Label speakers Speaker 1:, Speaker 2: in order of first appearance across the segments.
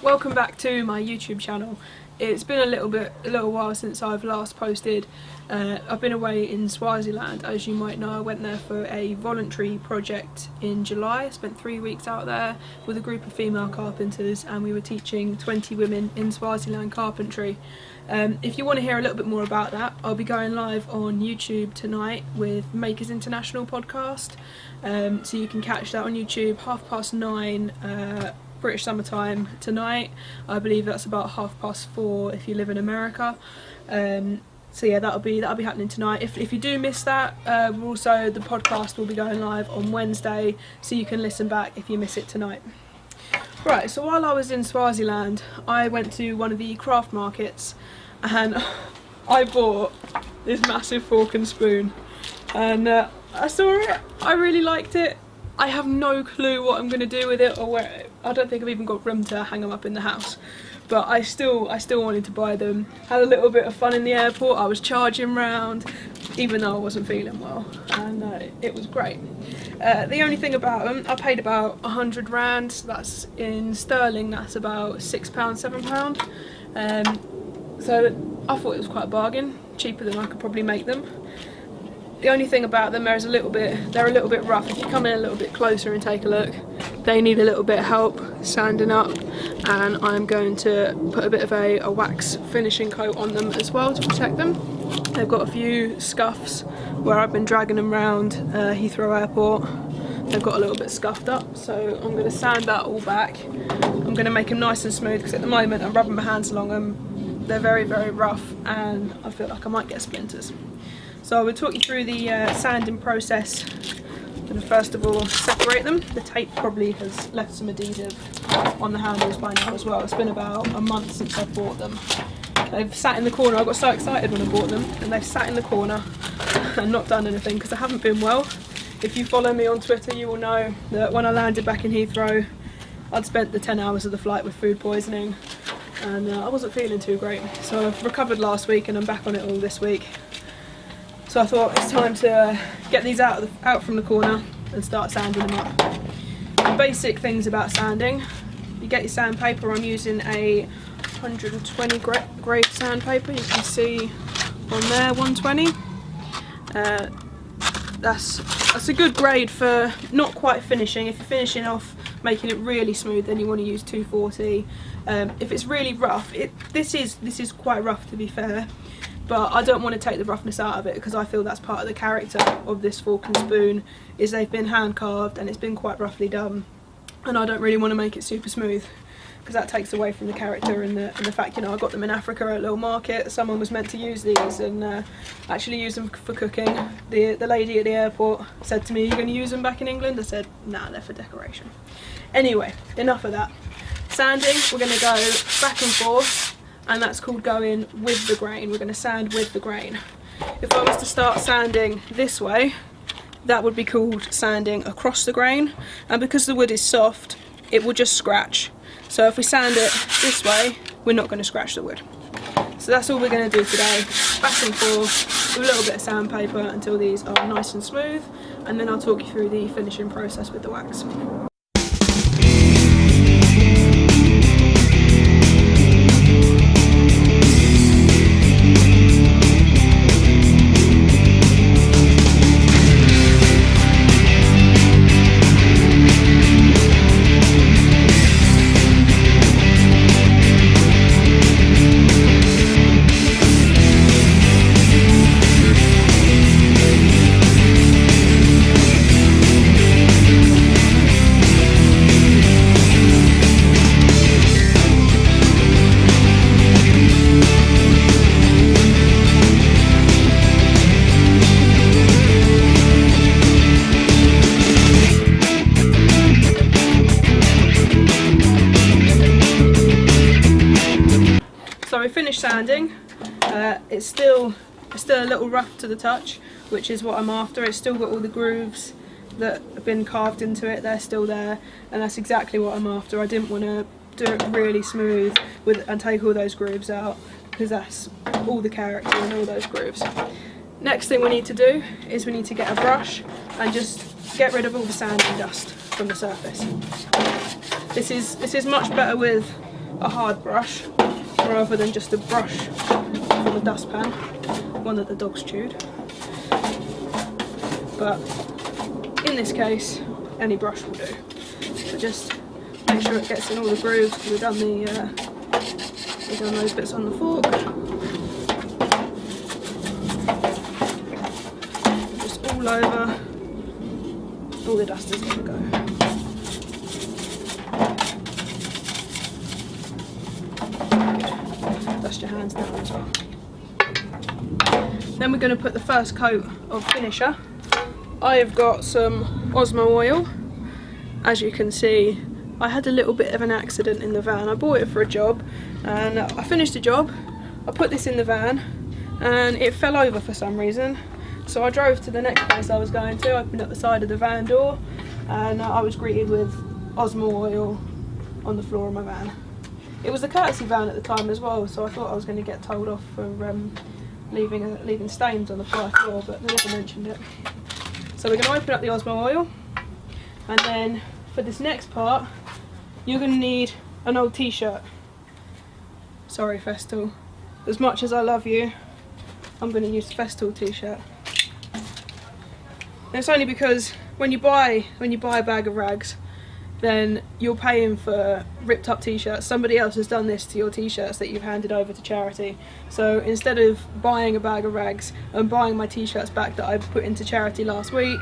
Speaker 1: Welcome back to my YouTube channel. It's been a little while since I've last posted. I've been away in Swaziland, as you might know. I went there for a voluntary project in July. I spent 3 weeks out there with a group of female carpenters, and we were teaching 20 women in Swaziland carpentry. If you want to hear a little bit more about that, I'll be going live on YouTube tonight with Makers International podcast. So you can catch that on YouTube 9:30 British summertime tonight. I believe that's about 4:30 if you live in America. So yeah, that'll be happening tonight. If you do miss that, the podcast will be going live on Wednesday, so you can listen back if you miss it tonight. Right, so while I was in Swaziland, I went to one of the craft markets and I bought this massive fork and spoon, and I saw it, I really liked it. I have no clue what I'm going to do with it or where. I don't think I've even got room to hang them up in the house, but I still wanted to buy them. Had a little bit of fun in the airport. I was charging round even though I wasn't feeling well, and it was great. The only thing about them, I paid about 100 rand, that's in sterling, that's about £6, £7. So I thought it was quite a bargain, cheaper than I could probably make them. The only thing about them, they're a little bit rough. If you come in a little bit closer and take a look, they need a little bit of help sanding up, and I'm going to put a bit of a wax finishing coat on them as well to protect them. They've got a few scuffs where I've been dragging them around Heathrow Airport. They've got a little bit scuffed up, so I'm going to sand that all back. I'm going to make them nice and smooth, because at the moment I'm rubbing my hands along them. They're very, very rough, and I feel like I might get splinters. So I will talk you through the sanding process. I'm going to first of all separate them. The tape probably has left some adhesive on the handles by now as well. It's been about a month since I bought them. They've sat in the corner. I got so excited when I bought them, and they've sat in the corner and not done anything because I haven't been well. If you follow me on Twitter, you will know that when I landed back in Heathrow, I'd spent the 10 hours of the flight with food poisoning, and I wasn't feeling too great. So I've recovered last week and I'm back on it all this week. So I thought it's time to get these out from the corner and start sanding them up. The basic things about sanding: you get your sandpaper. I'm using a 120 grade sandpaper. You can see on there 120. That's a good grade for not quite finishing. If you're finishing off, making it really smooth, then you want to use 240. If it's really rough, this is quite rough, to be fair. But I don't want to take the roughness out of it, because I feel that's part of the character of this fork and spoon, is they've been hand carved and it's been quite roughly done, and I don't really want to make it super smooth, because that takes away from the character and the fact, you know, I got them in Africa at a little market. Someone was meant to use these and actually use them for cooking. The lady at the airport said to me, "Are you going to use them back in England?" I said, "Nah, they're for decoration." Anyway, enough of that. Sanding, we're going to go back and forth, and that's called going with the grain. We're going to sand with the grain. If I was to start sanding this way, that would be called sanding across the grain, and because the wood is soft, it will just scratch. So if we sand it this way, we're not going to scratch the wood. So that's all we're going to do today, back and forth with a little bit of sandpaper until these are nice and smooth, and then I'll talk you through the finishing process with the wax. So we finished sanding. It's still a little rough to the touch, which is what I'm after. It's still got all the grooves that have been carved into it. They're still there, and that's exactly what I'm after. I didn't want to do it really smooth and take all those grooves out, because that's all the character and all those grooves. Next thing we need to do is we need to get a brush and just get rid of all the sand and dust from the surface. This is much better with a hard brush rather than just a brush from a dustpan, one that the dogs chewed. But in this case, any brush will do. So just make sure it gets in all the grooves, because we've done those bits on the fork. Just all over. All the dust is going to go. Good. Dust your hands down as well. Then we're going to put the first coat of finisher. I have got some Osmo oil. As you can see, I had a little bit of an accident in the van. I bought it for a job and I finished the job. I put this in the van and it fell over for some reason. So I drove to the next place I was going to, opened up the side of the van door, and I was greeted with Osmo oil on the floor of my van. It was a courtesy van at the time as well, so I thought I was going to get told off for leaving stains on the fly floor, but they never mentioned it. So we're going to open up the Osmo oil, and then for this next part, you're going to need an old t-shirt. Sorry, Festal. As much as I love you, I'm going to use the Festal t-shirt. And it's only because when you buy a bag of rags, then you're paying for ripped up t-shirts. Somebody else has done this to your t-shirts that you've handed over to charity. So instead of buying a bag of rags and buying my t-shirts back that I put into charity last week,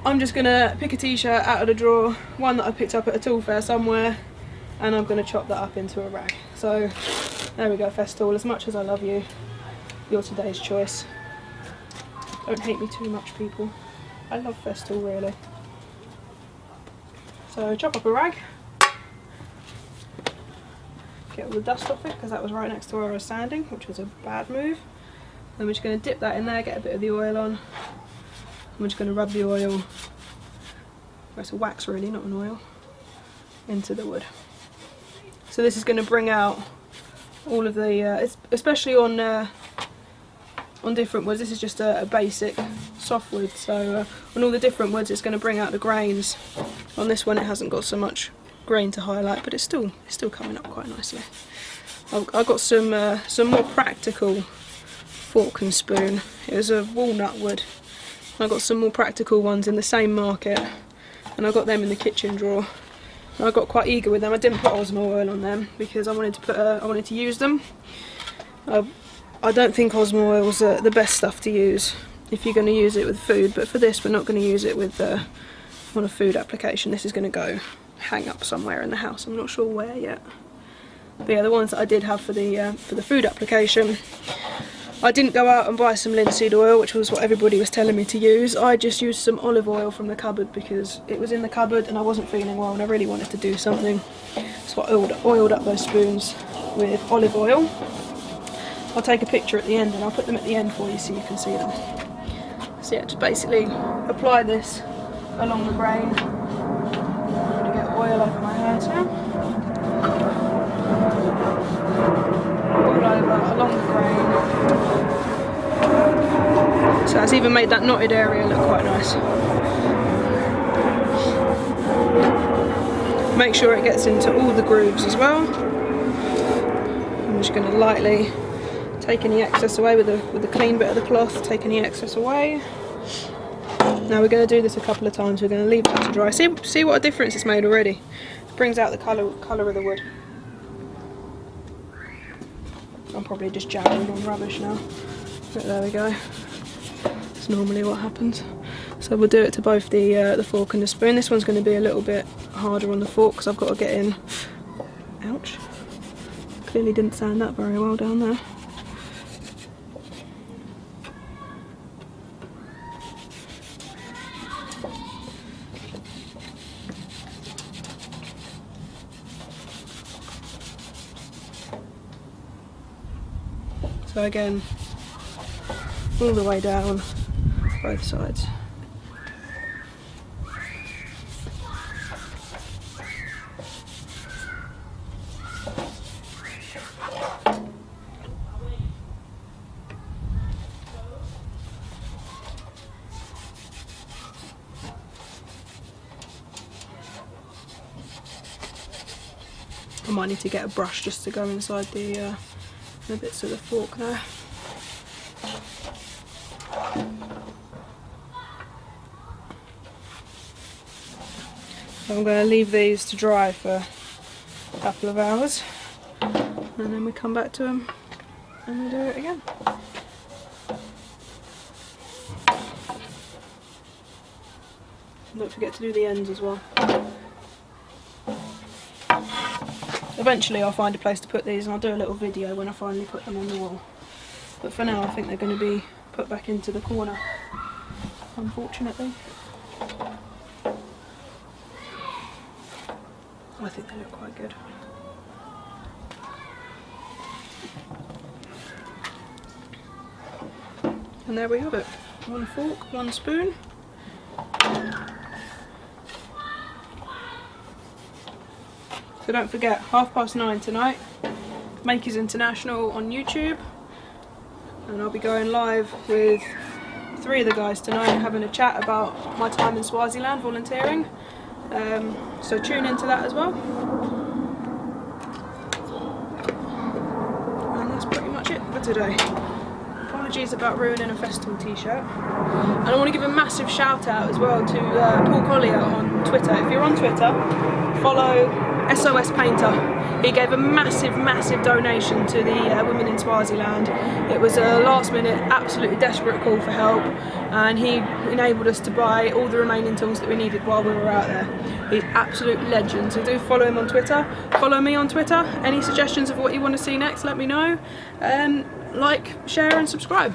Speaker 1: I'm just gonna pick a t-shirt out of the drawer, one that I picked up at a tool fair somewhere, and I'm gonna chop that up into a rag. So there we go, Festal. As much as I love you, you're today's choice. Don't hate me too much, people. I love Festal, really. So chop up a rag, get all the dust off it, because that was right next to where I was sanding, which was a bad move. Then we're just going to dip that in there, get a bit of the oil on. And we're just going to rub the oil, well, it's a wax really, not an oil, into the wood. So this is going to bring out all of the, especially on different woods. This is just a basic soft wood, so on all the different woods it's going to bring out the grains. On this one it hasn't got so much grain to highlight, but it's still coming up quite nicely. I've got some more practical fork and spoon. It was a walnut wood. I got some more practical ones in the same market, and I got them in the kitchen drawer. And I got quite eager with them. I didn't put Osmo oil on them because I wanted to use them. I don't think Osmo oil is the best stuff to use if you're going to use it with food, but for this we're not going to use it with on a food application. This is going to go hang up somewhere in the house. I'm not sure where yet. But yeah, the ones that I did have for the food application, I didn't go out and buy some linseed oil, which was what everybody was telling me to use. I just used some olive oil from the cupboard because it was in the cupboard and I wasn't feeling well and I really wanted to do something. So I oiled up those spoons with olive oil. I'll take a picture at the end and I'll put them at the end for you so you can see them. So yeah, just basically apply this along the grain. I'm going to get oil over my hands now. All over, along the grain. So it's even made that knotted area look quite nice. Make sure it gets into all the grooves as well. I'm just going to lightly take any excess away with the clean bit of the cloth, take any excess away. Now we're going to do this a couple of times. We're going to leave that to dry. See what a difference it's made already. It brings out the colour of the wood. I'm probably just jabbering on rubbish now. But there we go. That's normally what happens. So we'll do it to both the fork and the spoon. This one's going to be a little bit harder on the fork because I've got to get in. Ouch. Clearly didn't sand that very well down there. So again, all the way down, both sides. might need to get a brush just to go inside the bits of the fork there. So I'm going to leave these to dry for a couple of hours, and then we come back to them and we do it again. Don't forget to do the ends as well. Eventually I'll find a place to put these, and I'll do a little video when I finally put them on the wall. But for now I think they're going to be put back into the corner, unfortunately. I think they look quite good. And there we have it. One fork, one spoon. So don't forget, 9:30 tonight, Makers International on YouTube. And I'll be going live with 3 of the guys tonight, having a chat about my time in Swaziland volunteering. So tune into that as well. And that's pretty much it for today. Apologies about ruining a festival t-shirt. And I want to give a massive shout out as well to Paul Collier on Twitter. If you're on Twitter, follow SOS Painter. He gave a massive donation to the women in Swaziland. It was a last minute, absolutely desperate call for help, and he enabled us to buy all the remaining tools that we needed while we were out there. He's absolute legend, so do follow him on Twitter. Follow me on Twitter. Any suggestions of what you want to see next, let me know. Like, share and subscribe.